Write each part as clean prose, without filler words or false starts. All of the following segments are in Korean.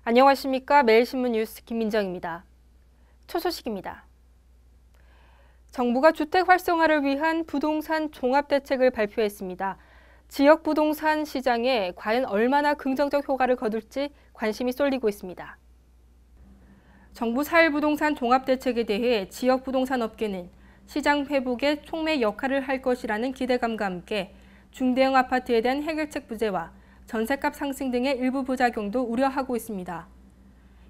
안녕하십니까. 매일신문 뉴스 김민정입니다. 첫 소식입니다. 정부가 주택 활성화를 위한 부동산 종합대책을 발표했습니다. 지역 부동산 시장에 과연 얼마나 긍정적 효과를 거둘지 관심이 쏠리고 있습니다. 정부 사일부동산 종합대책에 대해 지역 부동산 업계는 시장 회복에 촉매 역할을 할 것이라는 기대감과 함께 중대형 아파트에 대한 해결책 부재와 전셋값 상승 등의 일부 부작용도 우려하고 있습니다.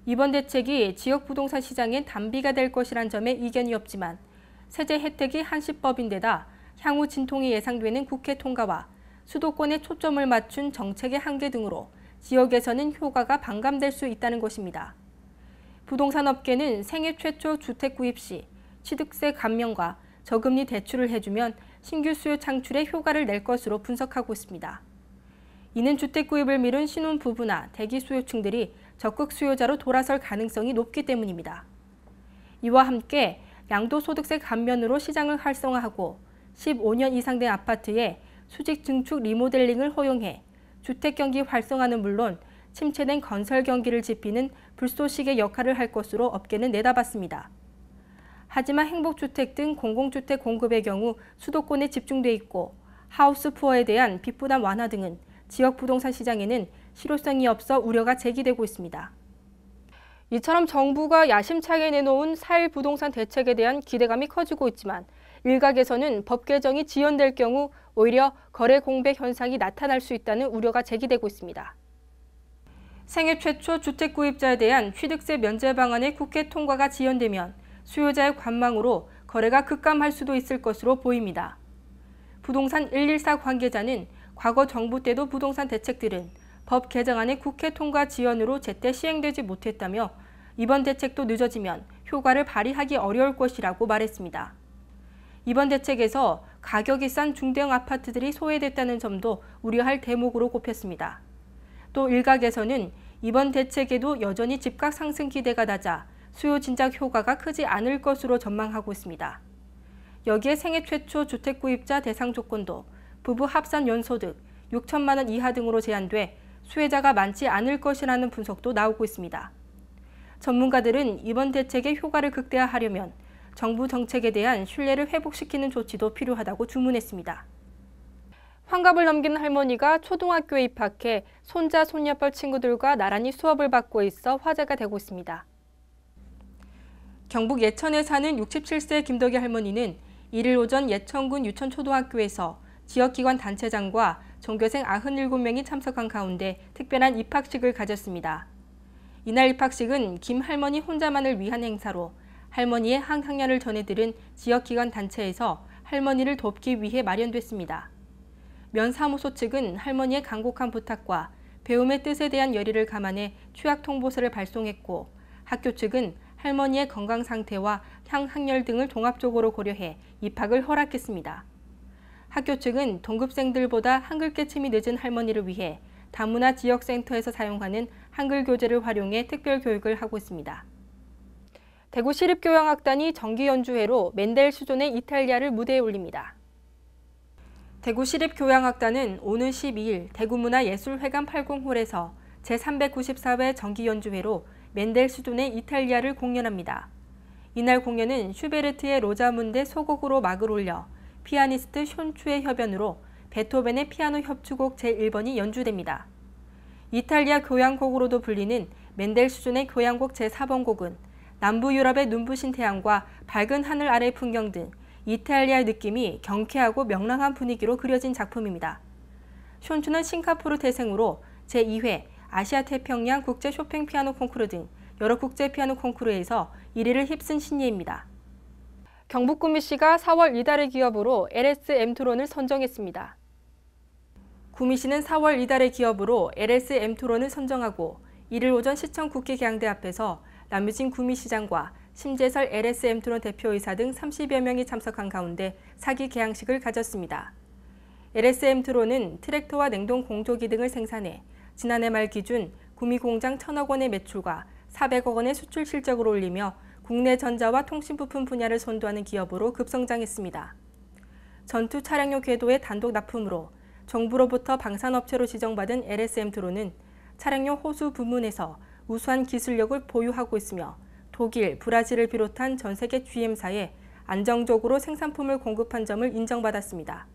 이번 대책이 지역 부동산 시장엔 단비가 될 것이란 점에 이견이 없지만 세제 혜택이 한시법인데다 향후 진통이 예상되는 국회 통과와 수도권에 초점을 맞춘 정책의 한계 등으로 지역에서는 효과가 반감될 수 있다는 것입니다. 부동산 업계는 생애 최초 주택 구입 시 취득세 감면과 저금리 대출을 해주면 신규 수요 창출에 효과를 낼 것으로 분석하고 있습니다. 이는 주택 구입을 미룬 신혼부부나 대기 수요층들이 적극 수요자로 돌아설 가능성이 높기 때문입니다. 이와 함께 양도소득세 감면으로 시장을 활성화하고 15년 이상 된 아파트에 수직 증축 리모델링을 허용해 주택 경기 활성화는 물론 침체된 건설 경기를 지피는 불쏘시개 역할을 할 것으로 업계는 내다봤습니다. 하지만 행복주택 등 공공주택 공급의 경우 수도권에 집중돼 있고 하우스 푸어에 대한 빚부담 완화 등은 지역 부동산 시장에는 실효성이 없어 우려가 제기되고 있습니다. 이처럼 정부가 야심차게 내놓은 사일 부동산 대책에 대한 기대감이 커지고 있지만 일각에서는 법 개정이 지연될 경우 오히려 거래 공백 현상이 나타날 수 있다는 우려가 제기되고 있습니다. 생애 최초 주택 구입자에 대한 취득세 면제 방안의 국회 통과가 지연되면 수요자의 관망으로 거래가 급감할 수도 있을 것으로 보입니다. 부동산 114 관계자는 과거 정부 때도 부동산 대책들은 법 개정안의 국회 통과 지연으로 제때 시행되지 못했다며 이번 대책도 늦어지면 효과를 발휘하기 어려울 것이라고 말했습니다. 이번 대책에서 가격이 싼 중대형 아파트들이 소외됐다는 점도 우려할 대목으로 꼽혔습니다. 또 일각에서는 이번 대책에도 여전히 집값 상승 기대가 낮아 수요 진작 효과가 크지 않을 것으로 전망하고 있습니다. 여기에 생애 최초 주택 구입자 대상 조건도 부부 합산 연소득 6천만 원 이하 등으로 제한돼 수혜자가 많지 않을 것이라는 분석도 나오고 있습니다. 전문가들은 이번 대책의 효과를 극대화하려면 정부 정책에 대한 신뢰를 회복시키는 조치도 필요하다고 주문했습니다. 환갑을 넘긴 할머니가 초등학교에 입학해 손자, 손녀뻘 친구들과 나란히 수업을 받고 있어 화제가 되고 있습니다. 경북 예천에 사는 67세 김덕희 할머니는 1일 오전 예천군 유천초등학교에서 지역기관 단체장과 전교생 97명이 참석한 가운데 특별한 입학식을 가졌습니다. 이날 입학식은 김 할머니 혼자만을 위한 행사로 할머니의 한 학년을 전해들은 지역기관 단체에서 할머니를 돕기 위해 마련됐습니다. 면사무소 측은 할머니의 간곡한 부탁과 배움의 뜻에 대한 열의를 감안해 취약 통보서를 발송했고 학교 측은 할머니의 건강 상태와 향학열 등을 종합적으로 고려해 입학을 허락했습니다. 학교 측은 동급생들보다 한글 깨침이 늦은 할머니를 위해 다문화 지역센터에서 사용하는 한글 교재를 활용해 특별 교육을 하고 있습니다. 대구시립교향악단이 정기연주회로 멘델 수존의 이탈리아를 무대에 올립니다. 대구시립교향악단은 오는 12일 대구문화예술회관 80홀에서 제394회 정기연주회로 멘델 수존의 이탈리아를 공연합니다. 이날 공연은 슈베르트의 로자문데 소곡으로 막을 올려 피아니스트 숀추의 협연으로 베토벤의 피아노 협주곡 제1번이 연주됩니다. 이탈리아 교향곡으로도 불리는 멘델 수존의 교향곡 제4번 곡은 남부 유럽의 눈부신 태양과 밝은 하늘 아래 풍경 등 이탈리아의 느낌이 경쾌하고 명랑한 분위기로 그려진 작품입니다. 숀추는 싱가포르 태생으로 제2회 아시아 태평양 국제 쇼팽 피아노 콩쿠르 등 여러 국제 피아노 콩쿠르에서 1위를 휩쓴 신예입니다. 경북구미시가 4월 이달의 기업으로 LSM2론을 선정했습니다. 구미시는 4월 이달의 기업으로 LSM2론을 선정하고 1일 오전 시청 국회 개항대 앞에서 남유진 구미시장과 심재설 LSM2론 대표이사 등 30여 명이 참석한 가운데 사기 개항식을 가졌습니다. LSM2론은 트랙터와 냉동 공조기 등을 생산해 지난해 말 기준 구미 공장 1,000억 원의 매출과 400억 원의 수출 실적을 올리며 국내 전자와 통신부품 분야를 선도하는 기업으로 급성장했습니다. 전투 차량용 궤도의 단독 납품으로 정부로부터 방산업체로 지정받은 LSM2론은 차량용 호수 부문에서 우수한 기술력을 보유하고 있으며 독일, 브라질을 비롯한 전 세계 GM사에 안정적으로 생산품을 공급한 점을 인정받았습니다.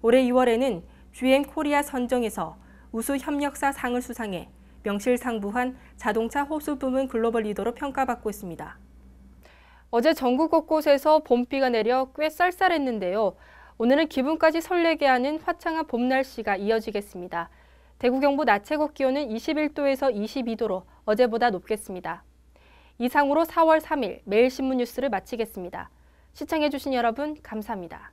올해 2월에는 GM 코리아 선정에서 우수 협력사 상을 수상해 명실상부한 자동차 호수 부문 글로벌 리더로 평가받고 있습니다. 어제 전국 곳곳에서 봄비가 내려 꽤 쌀쌀했는데요. 오늘은 기분까지 설레게 하는 화창한 봄 날씨가 이어지겠습니다. 대구 경북 낮 최고 기온은 21도에서 22도로 어제보다 높겠습니다. 이상으로 4월 3일 매일신문 뉴스를 마치겠습니다. 시청해주신 여러분 감사합니다.